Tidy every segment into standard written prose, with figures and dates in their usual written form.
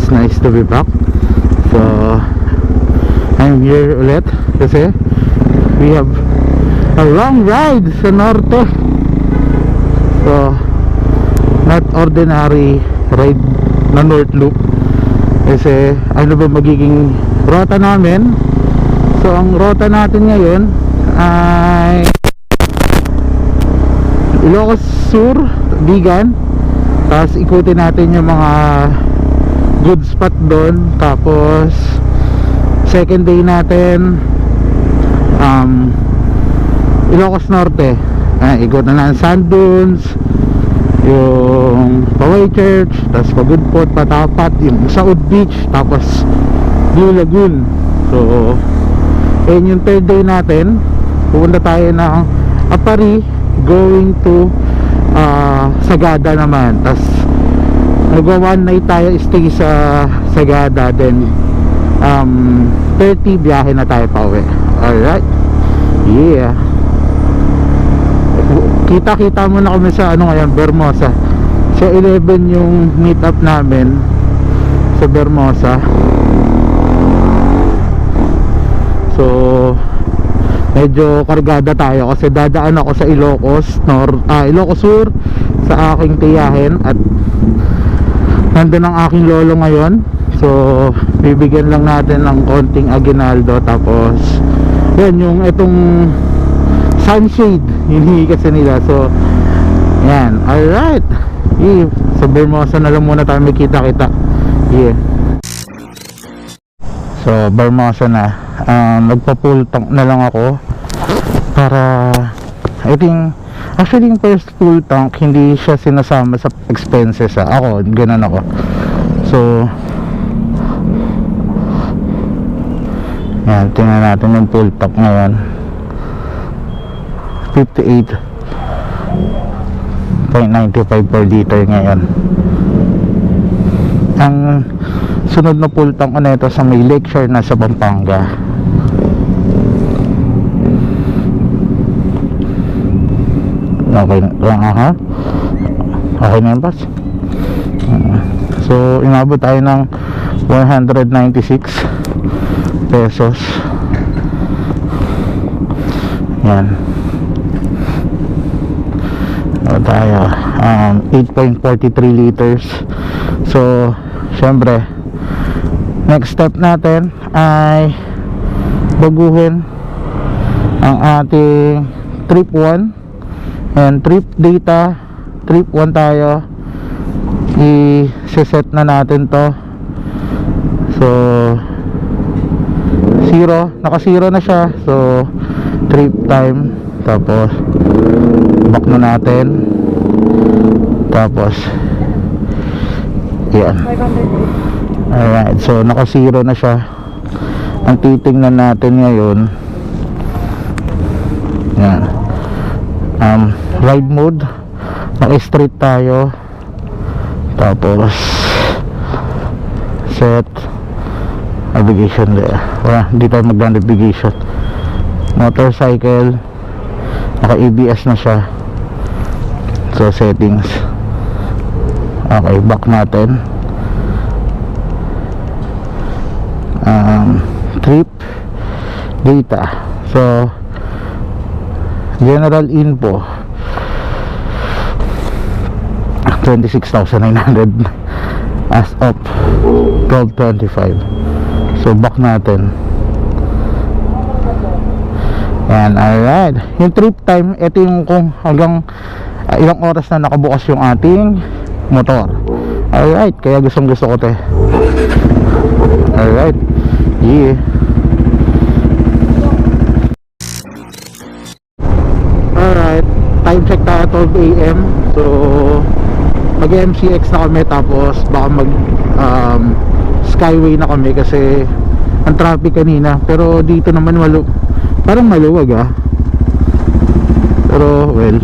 It's nice to be back. So I'm here ulit kasi we have a long ride sa norte. So not ordinary ride na North Loop kasi ano ba magiging rota namin. So ang rota natin ngayon ay Ilocos Sur, Bigan, tapos ikutin natin yung mga good spot doon. Tapos second day natin Ilocos Norte, ikutin na ng Sand Dunes, yung Paway Church, tapos Pagudpot, Patapat, yung Saud Beach, tapos Blue Lagoon. So yun yung third day natin. Pupunta tayo ng Apari, going to Sagada naman. Tapos nagwa one night tayo stay sa Sagada, then 30 biyahe na tayo pa uwi. Alright, yeah. Kita-kita muna kami sa ano ngayon, Bermosa. So 11 yung meet up namin sa Bermosa. So medyo kargada tayo kasi dadaan ako sa Ilocos Sur sa aking tiyahin, at nandun ang aking lolo ngayon. So bibigyan lang natin ng konting aguinaldo, tapos yan yung itong sunshade hinihingi kasi nila. So yan, alright, yeah. Sa Bermosa na lang muna tayo makita-kita. Yeah. So Bermosa na, magpa-full tank na lang ako para I think actually yung first full tank hindi siya sinasama sa expenses ako, ganun ako. So yan, tingnan natin yung full tank ngayon, 58.95 per liter ngayon. Ang sunod na full tank ko na ito sa may Lakeshore na sa Pampanga. Okay na, okay na yung bus. So inabot tayo ng 196 pesos. Yan. So tayo 8.43 liters. So syempre next step natin ay baguhin ang ating trip 1 and trip data. Trip 1 tayo, i-set na natin to. So naka-zero na siya. So trip time, tapos back na natin, tapos yan. Alright, so naka-zero na siya. Ang titingnan natin ngayon, yan, ride mode, naka-street tayo, tapos set navigation there. Wala, hindi tayo mag-navigation. Motorcycle, naka-ABS na siya. So settings, okay, back natin. Trip data, so general info 26,900 as of 12:25. So back natin. Yan, alright. Yung trip time, ito yung kung hanggang ilang oras na nakabukas yung ating motor. Alright, kaya gusto ko to. Alright, yeah. Alright, time check tayo 12 AM. So mag MCX na kami, tapos baka mag Skyway na kami kasi ang traffic kanina. Pero dito naman parang maluwag pero well,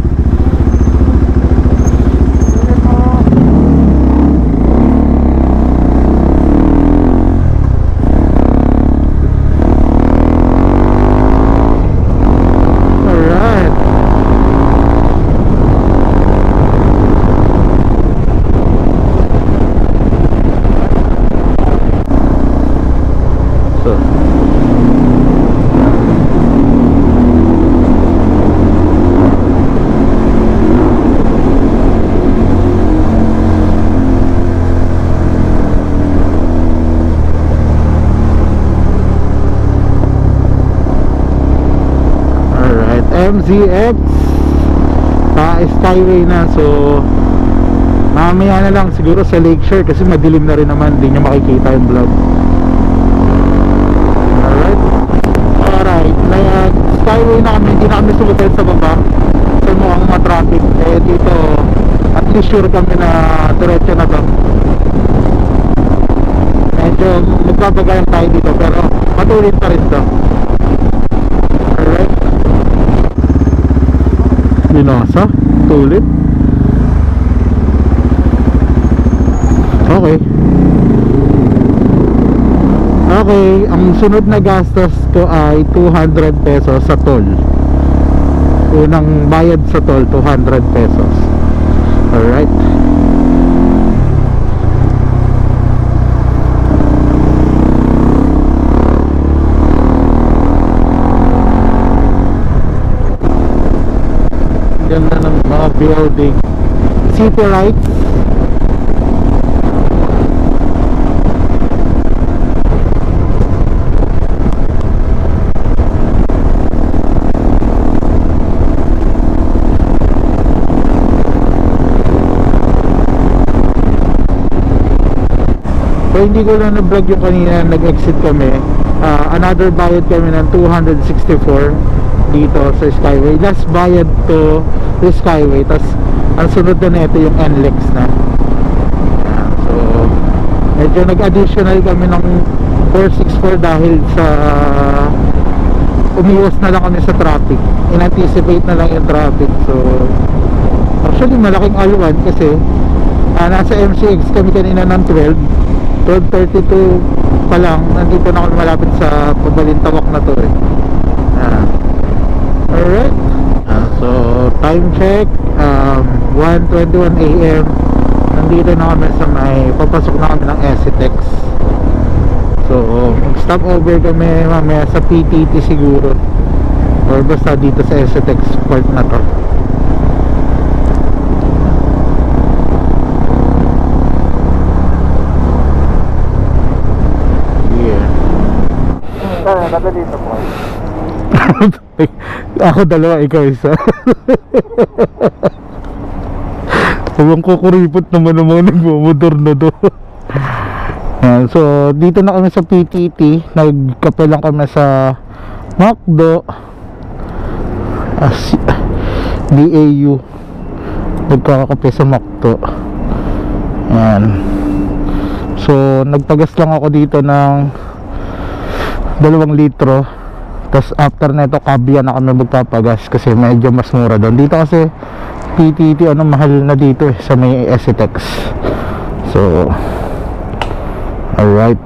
MZX Skyway na. So mamaya na lang siguro sa Lakeshore kasi madilim na rin naman, hindi nyo makikita yung vlog. Alright, Skyway na kami, hindi na kami sumutin sa baba kasi mukhang ma-traffic. Eh dito at least sure kami na diretso na to. Medyo magbabagayan tayo dito pero matulin pa rin to. Alright, binasa, tulit. Okay. Okay, ang sunod na gastos ko ay 200 pesos sa toll. Unang bayad sa toll, 200 pesos. Alright. Ganda ng mga building. City lights. So hindi ko na na-vlog yung kanina, nag-exit kami. Another bayad kami ng 264 dito sa Skyway. Last bayad to the Skyway. Tapos ang sunod na nito yung NLEX na. So medyo nag-additional kami ng 464 dahil sa umiwas na lang kami sa traffic. In-anticipate na lang yung traffic. So actually malaking aluan kasi nasa MCX kami kanina ng 12:32 pa lang, nandito na ako malapit sa Pabalintawak na to eh. Alright, so time check 1:21 AM. Nandito na kami sa may papasok na kami ng SCTEX. So mag-stop over kami mamaya sa PTT siguro or basta dito sa SCTEX part na to. Dito po. Ako dalawa, ikaw isa. Huwag kukuripot naman ang mga nagmamotor na do. So dito na kami sa PTT. Nagkape lang kami sa McDo DAU. Nagkakape sa McDo. Ayan. So nagpagas lang ako dito ng 2 litro. Tapos after neto kabya na kami magpapagas kasi medyo mas mura doon. Dito kasi PTT mahal na dito eh, sa may SCTEX. So alright.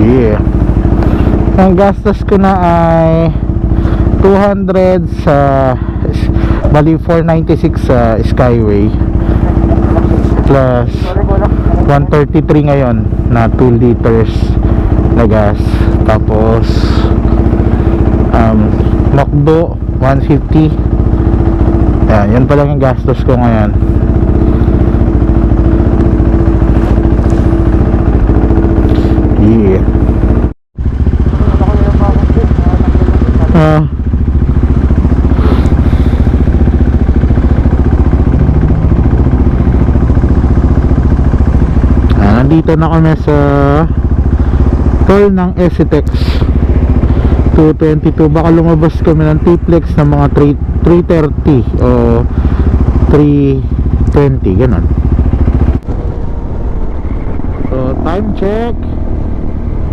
Yeah. Ang gastos ko na ay 200 sa bali 496 sa Skyway plus 133 ngayon na 2 liters na gas. Tapos McDo 150. Yan pa lang yung gastos ko ngayon. Yeah. Nandito na kami sa toll ng SCTEX 222. Baka lumabas kami ng T-Flex na mga 330 o 320 ganon. So time check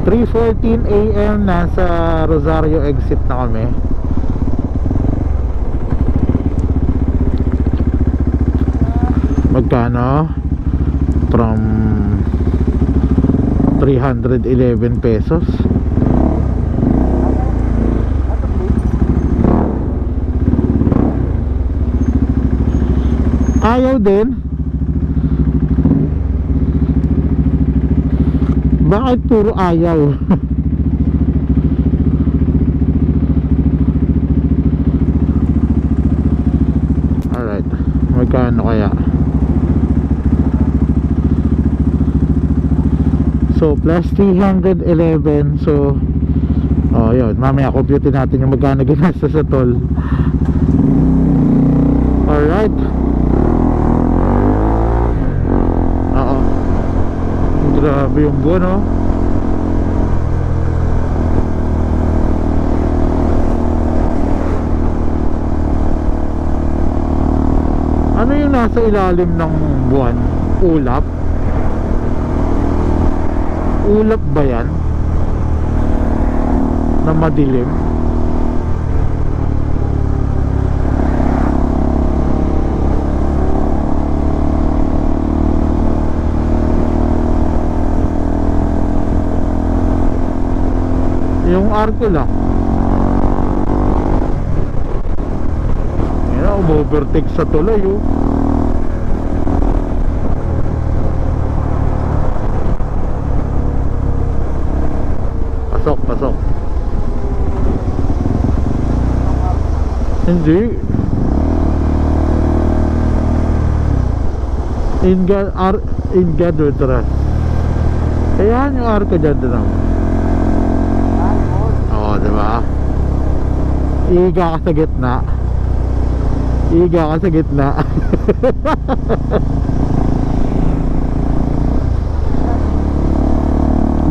3:14 AM. Nasa Rosario exit na kami. Magkano? From 311 pesos. Ayaw din. Bakit puro ayaw? Magkano kaya? So plus 311. So yun, mamaya compute natin yung magkano ginasta sa toll. Alright. Grabe yung buwan, oh. Ano yung nasa ilalim ng buwan? Ulap? Ulap ba yan? Na madilim? Yung arko lang. Yan, overtake sa tulay, oh. Pasok, pasok. Hindi. In God we trust. Ayan yung arko dyan din ako. Diba? Iga ka sa gitna. Iga ka sa gitna.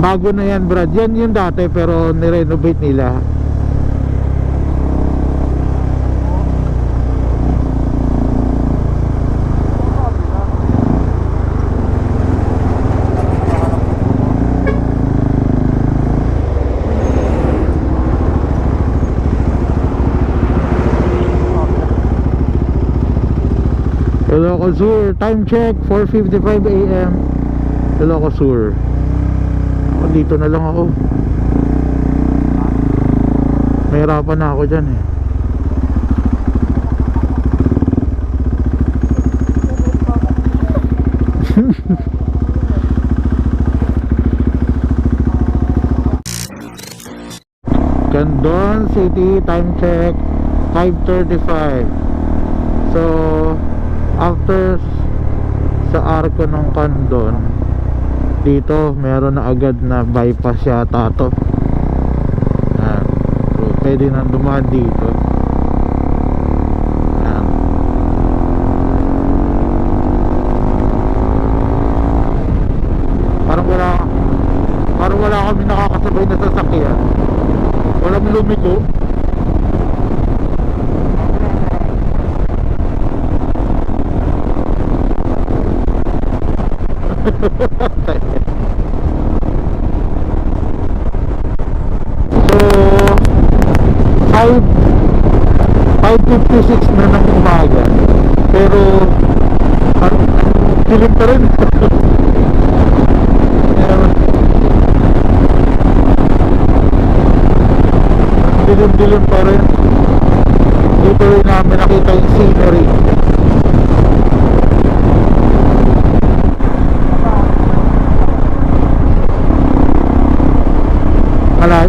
Bago na yan, Brad. Yan yung dati pero nirenovate nila. Ilocos Sur, time check 4:55 AM. Ilocos Sur. Dito na lang ako. Mahirapan na ako dyan, eh. Candon City, time check 5:35. So after sa arko ng Candon, dito meron na agad na bypass yata to. Yan. So pwede nang dumaan dito. Yan. Parang wala kami nakakasabay na sasakyan. Walang lumiko. So 5:56 na ng umaga, pero dilim pa rin. Dilim pa rin. Dito rin namin nakita yung scenery.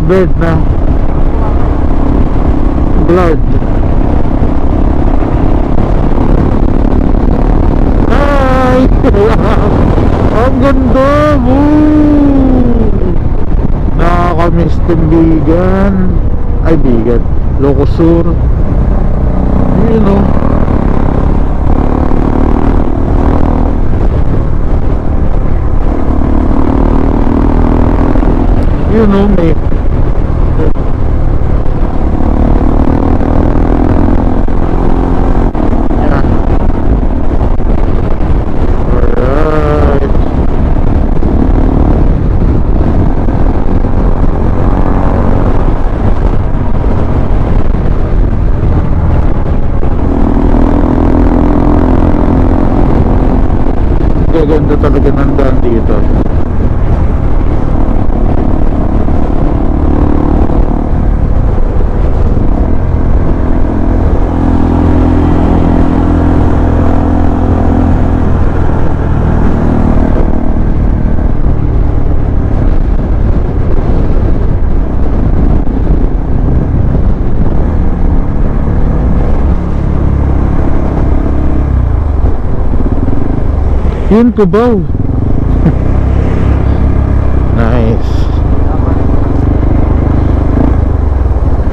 Bird na blood. Hi! Ang ganda! Nakakamiss tong Bigan. Ay, Bigan, Ilocos Sur. Yun, oh. Yun, oh, may ganda talaga ng daan dito. Yun Cubao. Nice.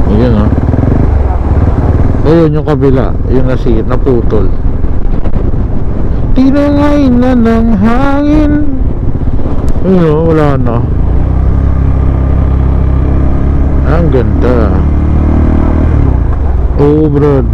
Yun o. Ayun yung kabila. Yung naputol. Tinangay na ng hangin. Ayun o, wala na. Ang ganda. Oo, brad.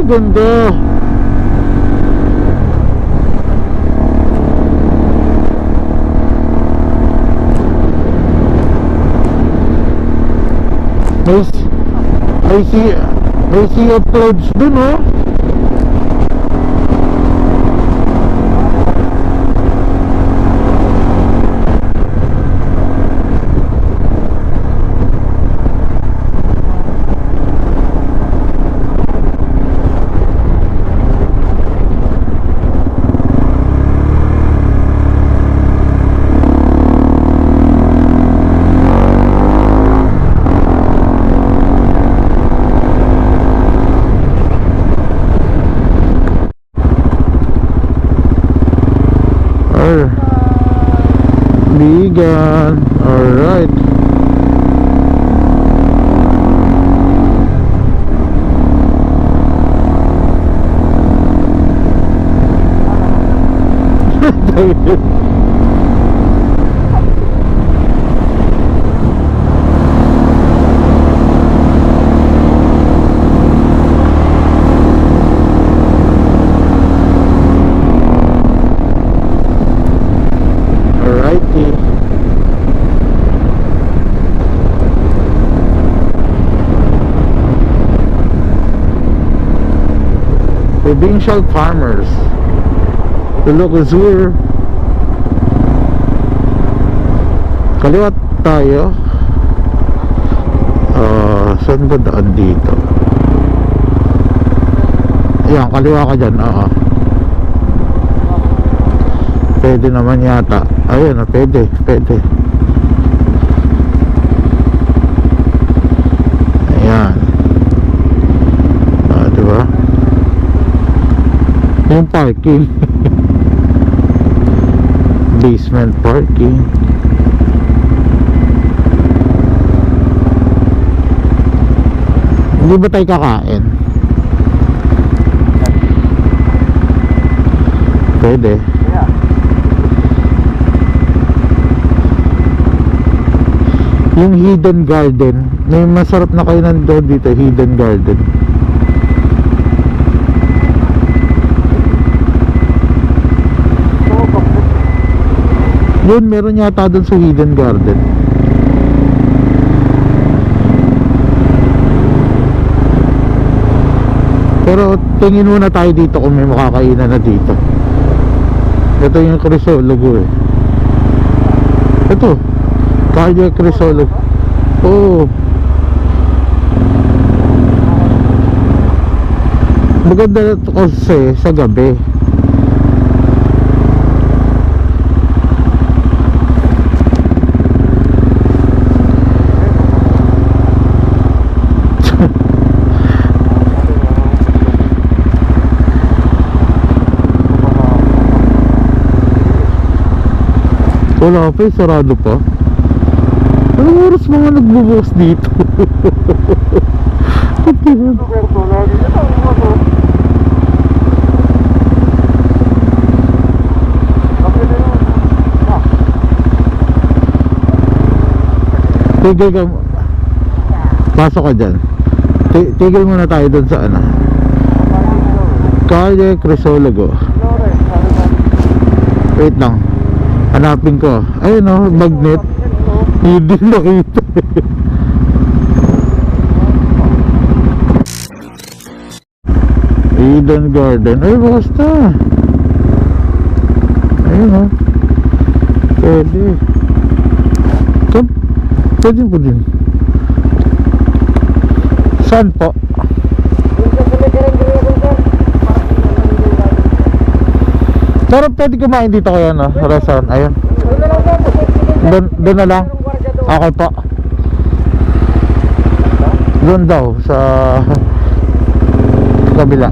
Ganda. I see a clouds dun, oh. Bigan. Alright. Provincial Farmers. Ilocosur. Kaliwat tayo. Saan ba daan dito? Ayan, kaliwa ka dyan. Pwede naman yata. Ayun, pwede. Ayan. Diba? Yung parking. Basement parking. Hindi ba tayo kakain? Pwede. Yung Hidden Garden, may masarap na kainan doon dito, Hidden Garden. Yun, meron yata doon sa Hidden Garden. Pero tingin muna tayo dito kung may makakainan na dito. Ito yung Crisologo eh. Ito Calle Crisologo. Oo. Maganda ito kasi sa gabi. Wala pa, sarado pa. Anong oras mga nagbubukas dito? Tigil ka. Pasok ka dyan. Tigil muna tayo dun sa ano, Calle Crisologo. Wait lang, hanapin ko. Ayun o, magnet. Hindi nakita. Eden Garden. Ay, basta. Ayun o. Pwede. Pwede po din. Saan po? Pero pwede kumain dito kaya no? Restaurant, ayun. Doon na lang. Okay po. Doon daw sa kabila.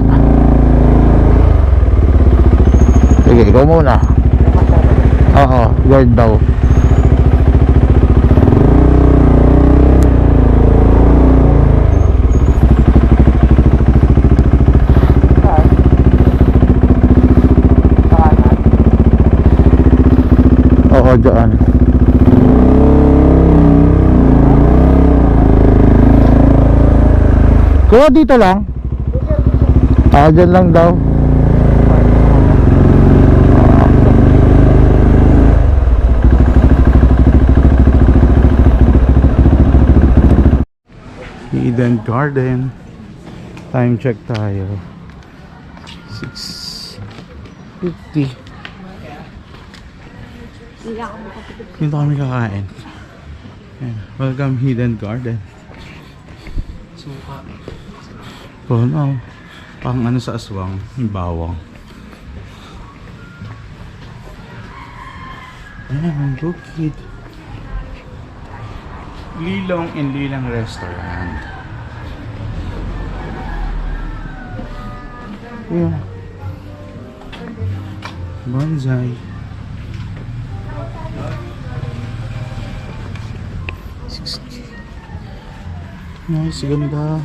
Sige, ikaw muna. Oo, guard daw. Oo, dyan. Kuha dito lang. Dyan lang daw. Eden Garden. Time check tayo. 6:50. Dito kami kakain. Ayan. Welcome Eden Garden. Oh no. Pang ano sa aswang, yung bawang. Ayan, bukid. Lilong and Lilang Restaurant. Ayan. Bonsai. Nice, ganda.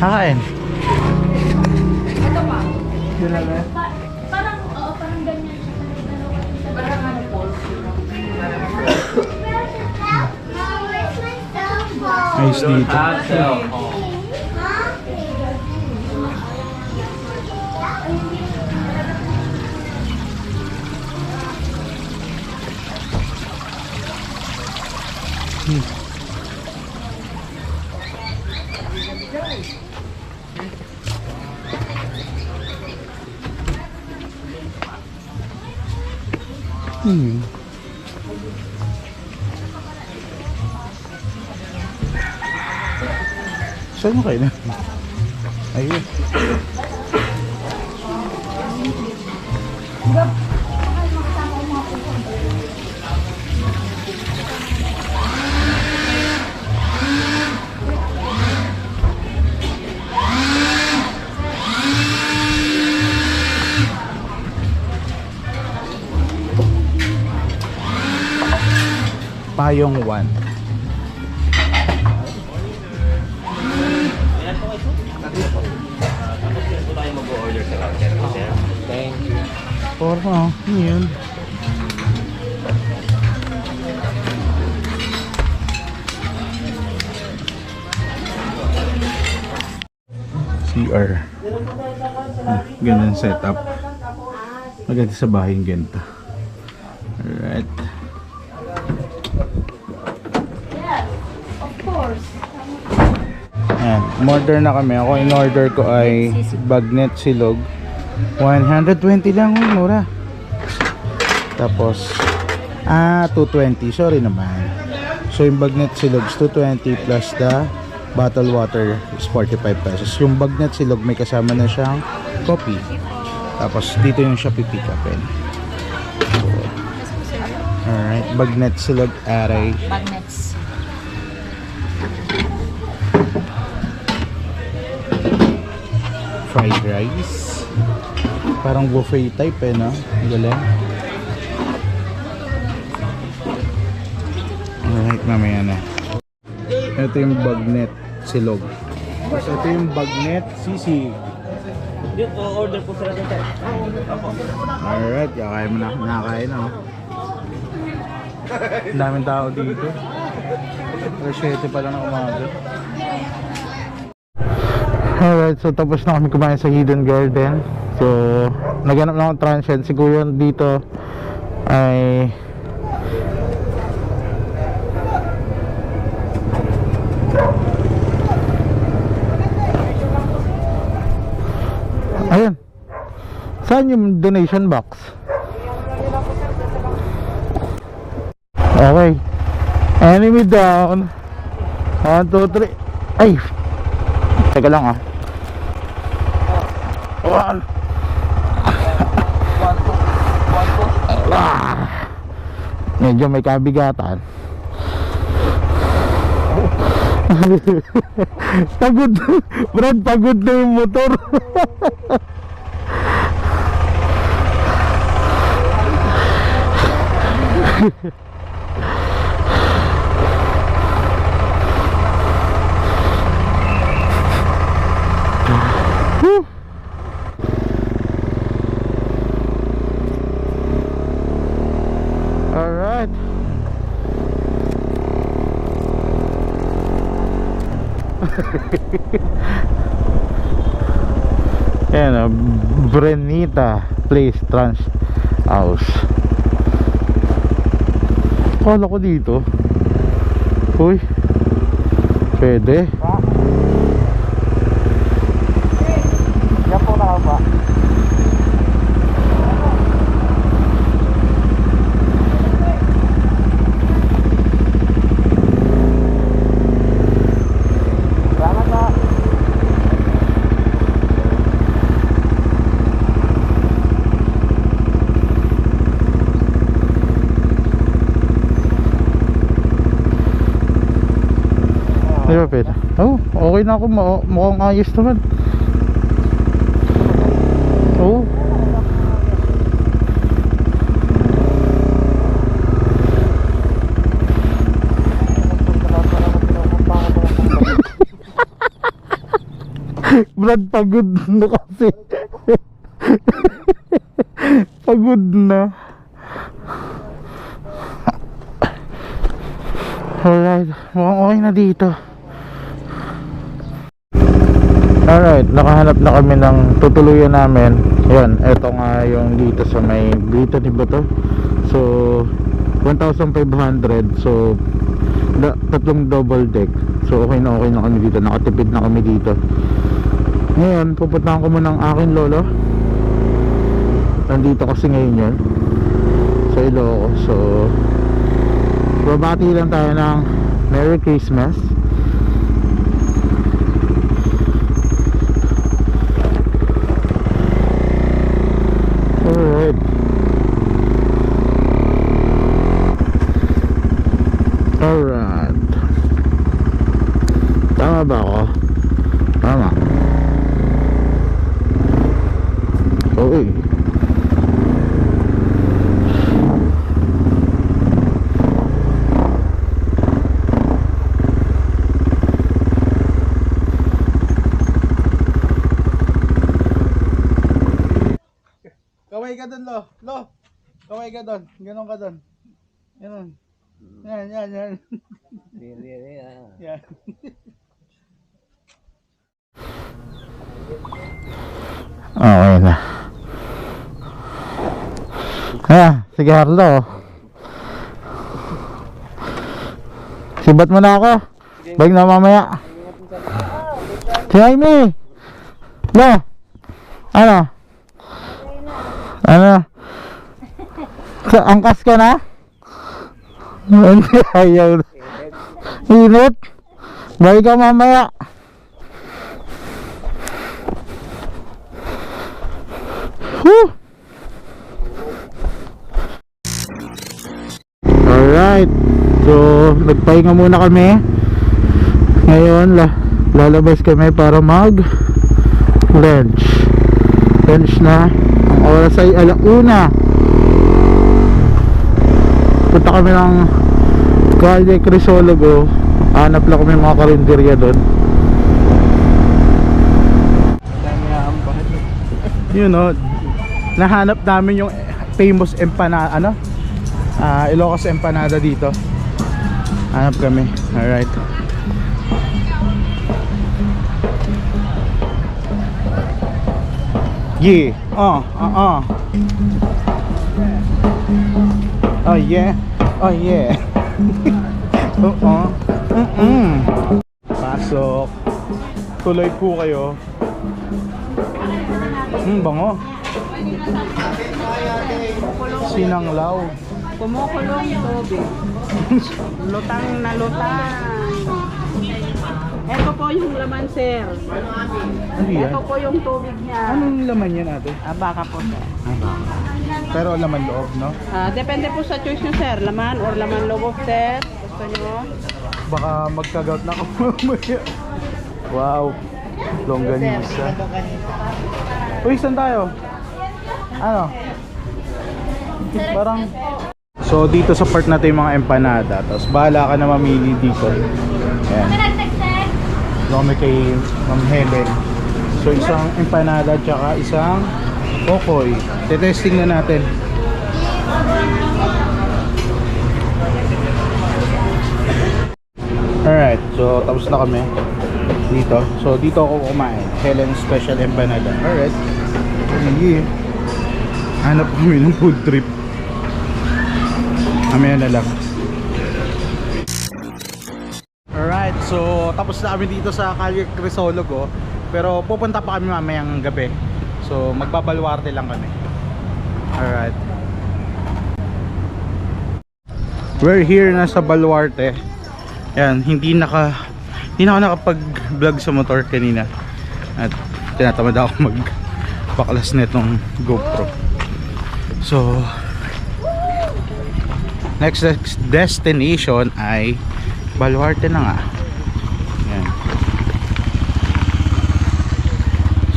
Kakain. Ito pa. Sila Parang, oo, parang ganyan siya. Parang ano po. ayos dito. Saan mo kayo na? Ayun. Payong 1. Thank you. Porno, yun. CR. Ganun setup. Maganda sa bahay yung ganito. Alright. Of course. Ayan, umorder na kami. Ako in-order ko ay bagnet silog. 120 lang, mura. Tapos 220, sorry naman. So yung bagnet silog is 220 plus the bottled water is 45 pesos. Yung bagnet silog may kasama na siyang coffee. Tapos dito yung siya pipick upin. So, alright, bagnet silog aray. Magnets. Fried rice. Parang buffet type eh, no? Galing. Alright, mamaya na. Ito yung bagnet silog. Tapos ito yung bagnet sisig. Dito, order po sila dito. Alright, kakain mo na. Nakakain na. Ang daming tao dito. Alas 7 pa lang ng umaga. Alright, so tapos na kami kumain sa Hidden Garden. So, naganap na akong transient. Si Kuya dito ay ayun. Saan yung donation box? Okay. Enemy down. 1, 2, 3. Ay! Teka lang ah. 1. Medyo may kabigatan. Pagod. Brad, pagod na yung motor. Alright. Yan o, Brenita Place Trans House. Kala ko dito. Uy, pwede. Yan po na ba? Di ba pwede? Oh, okay na ako. Mukhang ayos naman. Oh. Brad, pagod na kasi. Pagod na. Alright, mukhang okay na dito. Alright, nakahanap na kami ng tutuluyan namin. Yan, eto nga yung dito sa may Brittany ba to? So 1,500. So tatlong double deck. So okay na kami dito. Nakatipid na kami dito. Ngayon, pupuntahan ko muna ng aking lolo. Nandito kasi ngayon yun sa Ilocos. So babati lang tayo ng Merry Christmas. Alright. Alright. Tama ba ako? Tama. Uy. Kaway ka dun, Lo. Lo. Kaway ka dun. Ganon ka dun. Ganon. Yan. Yan. Okay na. Sige Harlo. Sibat mo na ako. Bag na mamaya. Si Jaime. Lo. Ano? Angkas ka na? Hindi, ayaw na. Init. Bye ka mamaya. Whew. Alright. So nagpahinga muna kami. Ngayon lalabas kami para mag lunch na. Ang oras ay 1:00. Punta kami ng Calle Crisologo. Hanap lang kami mga karinderya doon. You know, nahanap namin yung famous empanada, Ilocos empanada dito. Hanap kami. Alright. Yeah. Oh yeah. Pasok. Tuloy po kayo. Bango. Sinanglaw. Kumukulong tubig. Lutang na lutang. Ito po yung laman, sir. Ano yan? Ito po yung tubig niya. Anong laman yan ate? Baka po, sir. Pero laman loob, no? Depende po sa choice nyo, sir. Laman or laman loob, sir. Gusto nyo? Baka magkagout na ako mamaya. Wow. Longganisa. Uy, saan tayo? Ano? Parang... So dito sa part na to yung mga empanada. Tapos bahala ka na mamili dito. Ayan. Dito kami kay Ma'am Helen. So isang empanada tsaka isang kokoy. Tetesting na natin. Alright, so tapos na kami dito. So dito ako kumain. Helen Special Empanada. Alright. Sige. Hanap kami ng food trip. Mamaya na lang. Alright, so tapos na kami dito sa Calle Crisologo. Pero pupunta pa kami mamayang gabi. So magbabalwarte lang kami. Alright. We're here na sa Baluarte. Yan, hindi na ako nakapag-vlog sa motor kanina. At tinatamad ako magpaklas nitong GoPro. So next destination ay Baluarte na nga. Yan.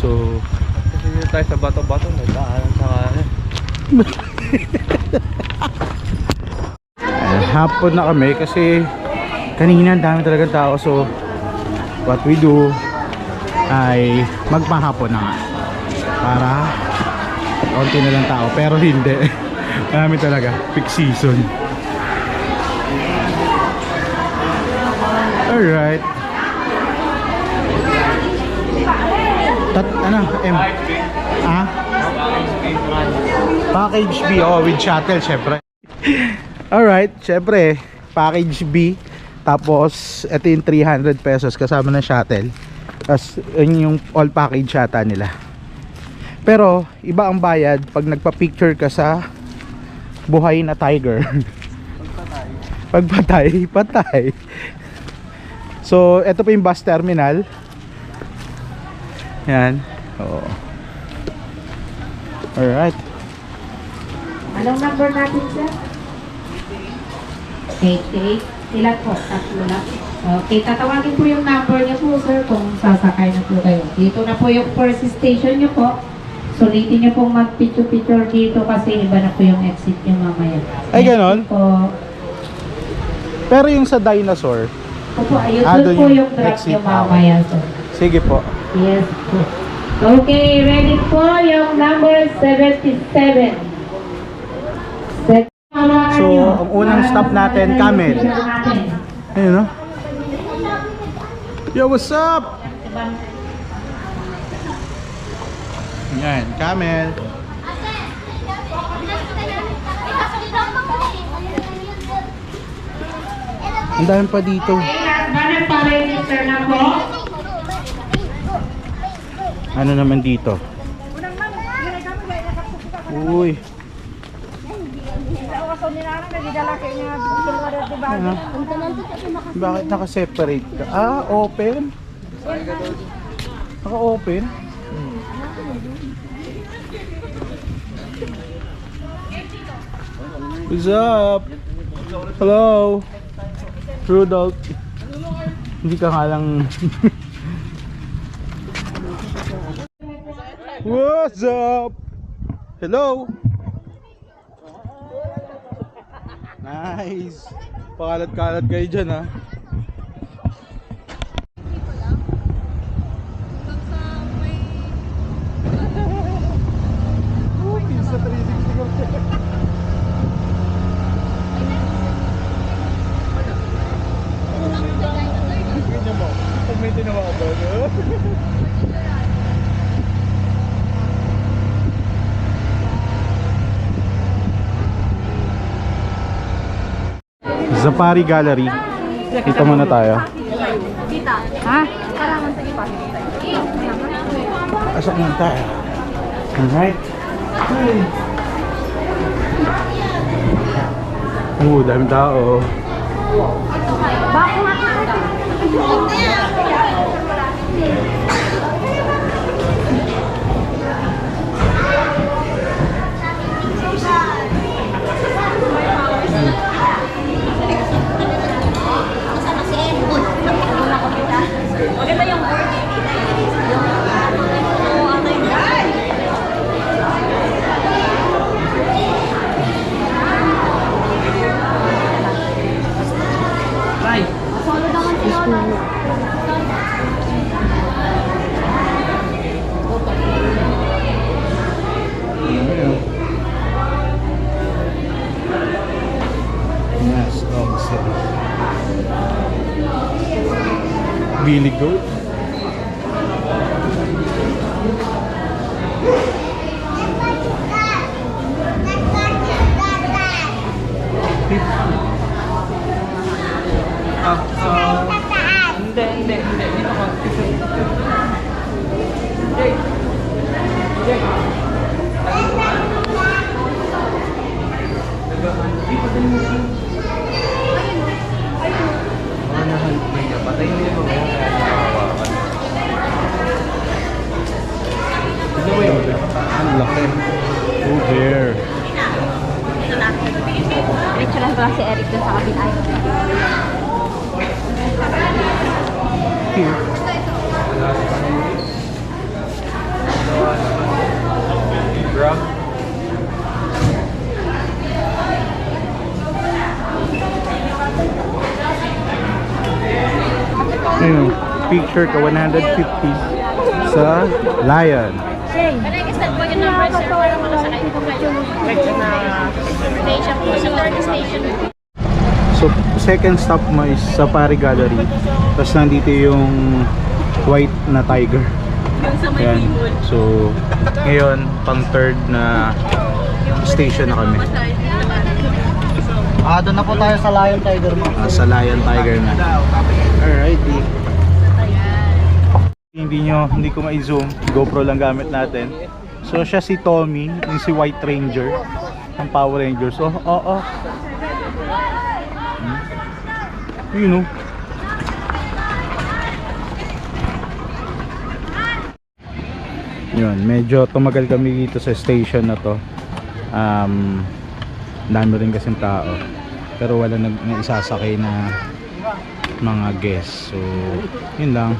So Kasi tayo sa bato-bato. Nagdaanan sa hapon na kami kasi kanina ang dami talagang tao. So what we do ay magpahapon na nga para konti na lang tao, pero hindi. Marami talaga, peak season. Alright. Ano? M? Ah? Package B, oh, with shuttle syempre. Alright, syempre package B. Tapos ito yung 300 pesos kasama ng shuttle. Tapos yun yung all package yata nila. Pero iba ang bayad pag nagpa-picture ka sa buhay na tiger. Pagpatay, patay. So ito pa yung bus terminal. Yan. Oo. Alright. Anong number natin, sir? 88. Ilan po? Tatlo na. Okay, tatawagin po yung number niyo po, sir, kung sasakay na po kayo. Dito na po yung first station niyo po. Sulitin niyo pong mag-picture-picture dito kasi iba na po yung exit niyo mamaya. Ay, ganon? Po. Pero yung sa dinosaur, Opo, ayun doon doon po yung yung drop exit. niyo mamaya, sir. sige po. Yes po. Okay, ready po yung number 77. So, ang unang stop natin, Camel. Ayun, no? Yo, what's up? Yan, Camel. Ang dami pa dito. Banat pa register na po. Ano naman dito? Uy. Ano? Bakit naka-separate ka? Ah, open? Naka-open? What's up? Hello? Rudolph. Hindi ka nga lang... What's up? Hello? Nice. Pakalat-kalat kayo dyan, ha? Sa 360 ko. Ganyan mo. Pag may tinawa ko, no? Safari Gallery. Dito muna tayo. Ha? Pasok muna tayo. Alright. Daming tao. Yes, Billy Goat. Ang laki. Oh, there. Picture lang pala si Eric dun sa kabila. Here. Ayun, picture ka 150 sa lion. Can I guess that po yung number, sir, para makasakay ko kayo? Station po, sa third station. So, second stop mo is Safari Gallery. Tapos nandito yung white na tiger. Ayan. So, ngayon, pang third na station na kami. Doon na po tayo sa Lion Tiger mo. Sa Lion Tiger na. Alrighty. Hindi ko ma-zoom. GoPro lang gamit natin. So, siya si Tommy, yung si White Ranger, ang Power Ranger. So, you know. Yun, medyo tumagal kami dito sa station na to. Dami rin kasing tao. Pero wala na isasakay na mga guests. So, yun lang.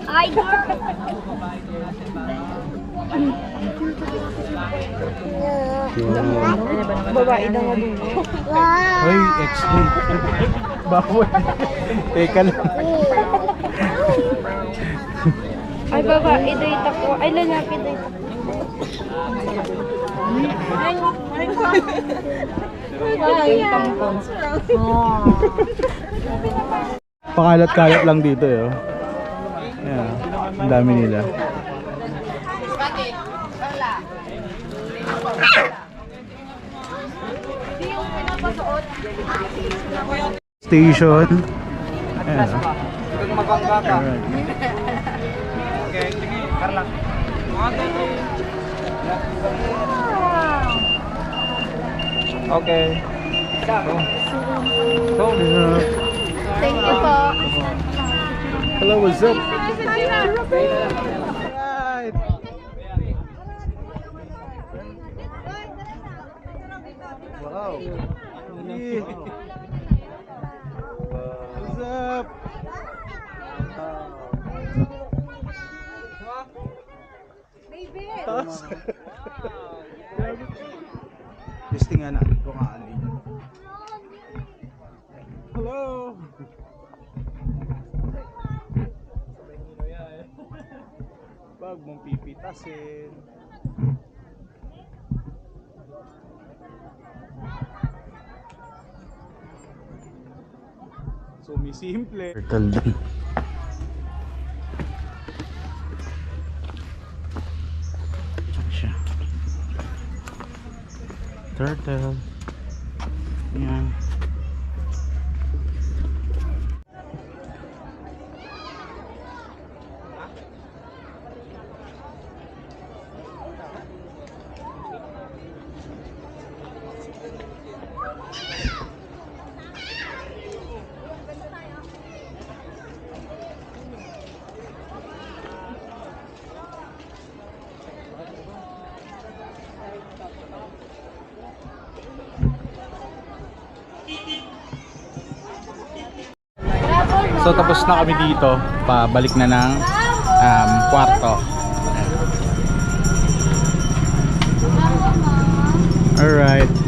Ay! Babae daw nga dun. Ay, X-ray. Bawal. Teka lang. Ay, babae daw ako. Ay, lalaki daw ako. Pakalat-kalat lang dito eh. Yeah, ang dami nila. Station. Ayan. Alright. Okay. Thank you po. Hello, what's up? Wow. What's up? Testing nga natin kung aalin. Hello! Wag mong pipitasin. Sumisimple. Turtle din. Siya. Turtle. Yan. So tapos na kami dito, pabalik na ng kwarto. Alright.